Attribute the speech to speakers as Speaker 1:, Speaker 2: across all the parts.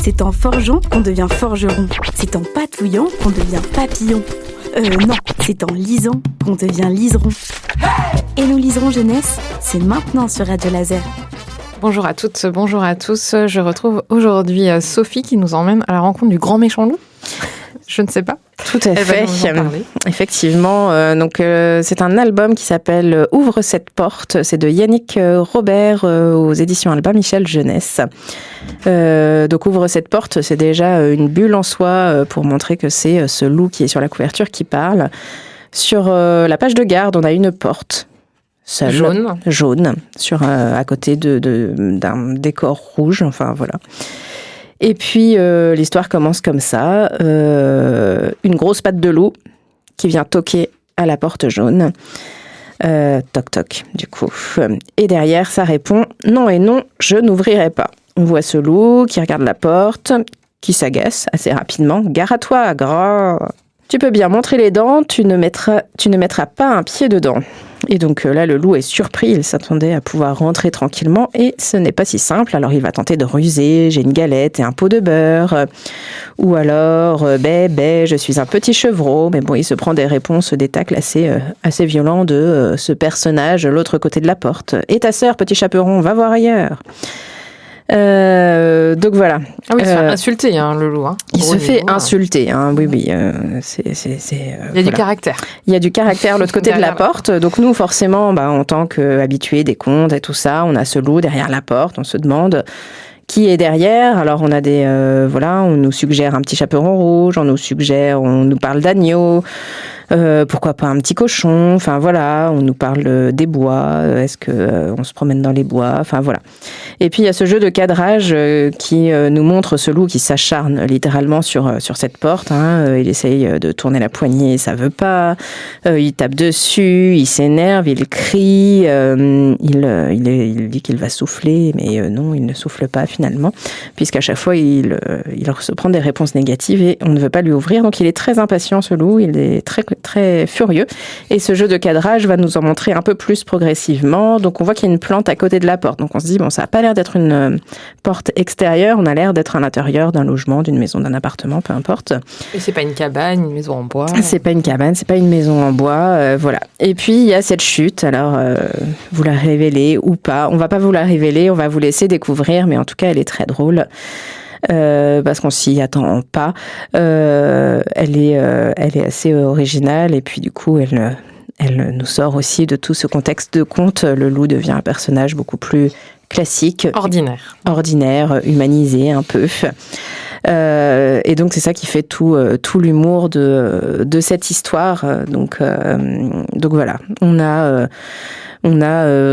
Speaker 1: c'est en forgeant qu'on devient forgeron. C'est en patouillant qu'on devient papillon. Non, c'est en lisant qu'on devient liseron. Et nous liserons jeunesse, c'est maintenant sur Radio Laser.
Speaker 2: Bonjour à toutes, bonjour à tous. Je retrouve aujourd'hui Sophie qui nous emmène à la rencontre du grand méchant loup. Je ne sais pas.
Speaker 3: Tout à fait. Effectivement, c'est un album qui s'appelle Ouvre cette porte. C'est de Yannick Robert aux éditions Albin Michel Jeunesse. Donc Ouvre cette porte, c'est déjà une bulle en soi pour montrer que c'est ce loup qui est sur la couverture qui parle. Sur la page de garde, on a une porte. Seule, jaune, à côté d'un décor rouge, enfin voilà. Et puis l'histoire commence comme ça, une grosse patte de loup qui vient toquer à la porte jaune, toc toc du coup. Et derrière ça répond non et non, je n'ouvrirai pas. On voit ce loup qui regarde la porte, qui s'agace assez rapidement. Gare à toi, gras. Tu peux bien montrer les dents, tu ne mettras pas un pied dedans. Et donc là, le loup est surpris, il s'attendait à pouvoir rentrer tranquillement et ce n'est pas si simple. Alors il va tenter de ruser, j'ai une galette et un pot de beurre. Ou alors, je suis un petit chevreau. Mais bon, il se prend des réponses, des tacles assez violents de ce personnage de l'autre côté de la porte. Et ta sœur, petit chaperon, va voir ailleurs. Donc voilà.
Speaker 2: Ah oui, il se fait insulter, le loup.
Speaker 3: Il se fait insulter, oui. Il y
Speaker 2: a du caractère.
Speaker 3: Il y a du caractère de l'autre côté de la porte. Donc nous, forcément, en tant qu'habitués des contes et tout ça, on a ce loup derrière la porte. On se demande qui est derrière. Alors on a on nous suggère un petit chaperon rouge, on nous parle d'agneau. Pourquoi pas un petit cochon, enfin voilà, on nous parle des bois, est-ce que on se promène dans les bois, enfin voilà. Et puis il y a ce jeu de cadrage qui nous montre ce loup qui s'acharne littéralement sur cette porte, il essaye de tourner la poignée, ça veut pas, il tape dessus, il s'énerve, il crie, il dit qu'il va souffler, mais non, il ne souffle pas finalement, puisqu'à chaque fois il se prend des réponses négatives et on ne veut pas lui ouvrir, donc il est très impatient ce loup, il est très furieux. Et ce jeu de cadrage va nous en montrer un peu plus progressivement. Donc on voit qu'il y a une plante à côté de la porte. Donc on se dit, ça n'a pas l'air d'être une porte extérieure, on a l'air d'être à l'intérieur d'un logement, d'une maison, d'un appartement, peu importe.
Speaker 2: Et c'est pas une cabane, une maison en bois.
Speaker 3: C'est pas une cabane, c'est pas une maison en bois, voilà. Et puis il y a cette chute, alors vous la révélez ou pas. On va pas vous la révéler, on va vous laisser découvrir, mais en tout cas elle est très drôle. Parce qu'on s'y attend pas. Elle est assez originale et puis du coup elle nous sort aussi de tout ce contexte de conte. Le loup devient un personnage beaucoup plus classique, ordinaire, humanisé un peu. Et donc c'est ça qui fait tout l'humour de cette histoire. Donc voilà, on a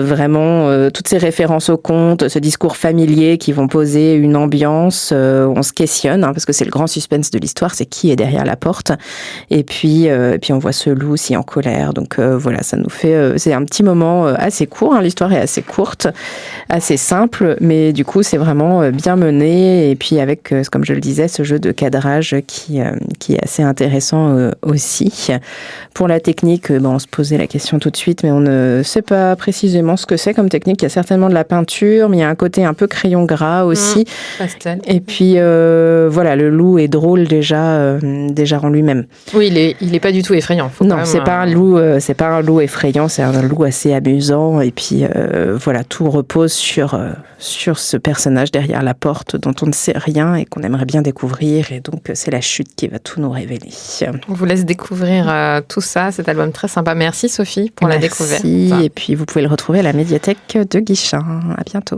Speaker 3: vraiment toutes ces références au conte, ce discours familier qui vont poser une ambiance. On se questionne, parce que c'est le grand suspense de l'histoire, c'est qui est derrière la porte. Et puis on voit ce loup aussi en colère. Donc voilà, ça nous fait... c'est un petit moment assez court, l'histoire est assez courte, assez simple, mais du coup c'est vraiment bien mené. Et puis avec, comme je le disais, ce jeu de cadrage qui est assez intéressant aussi. Pour la technique, on se posait la question tout de suite, mais on ne sait pas précisément ce que c'est comme technique. Il y a certainement de la peinture, mais il y a un côté un peu crayon gras aussi.
Speaker 2: Pastel.
Speaker 3: Et puis voilà, le loup est drôle déjà en lui-même.
Speaker 2: Oui, il est pas du tout effrayant.
Speaker 3: C'est pas un loup effrayant, c'est un loup assez amusant. Et puis voilà, tout repose sur ce personnage derrière la porte dont on ne sait rien et qu'on aimerait bien découvrir. Et donc c'est la chute qui va tout nous révéler.
Speaker 2: On vous laisse découvrir tout ça, cet album très sympa. Merci Sophie pour la découverte.
Speaker 3: Et puis vous pouvez le retrouver à la médiathèque de Guichen. À bientôt.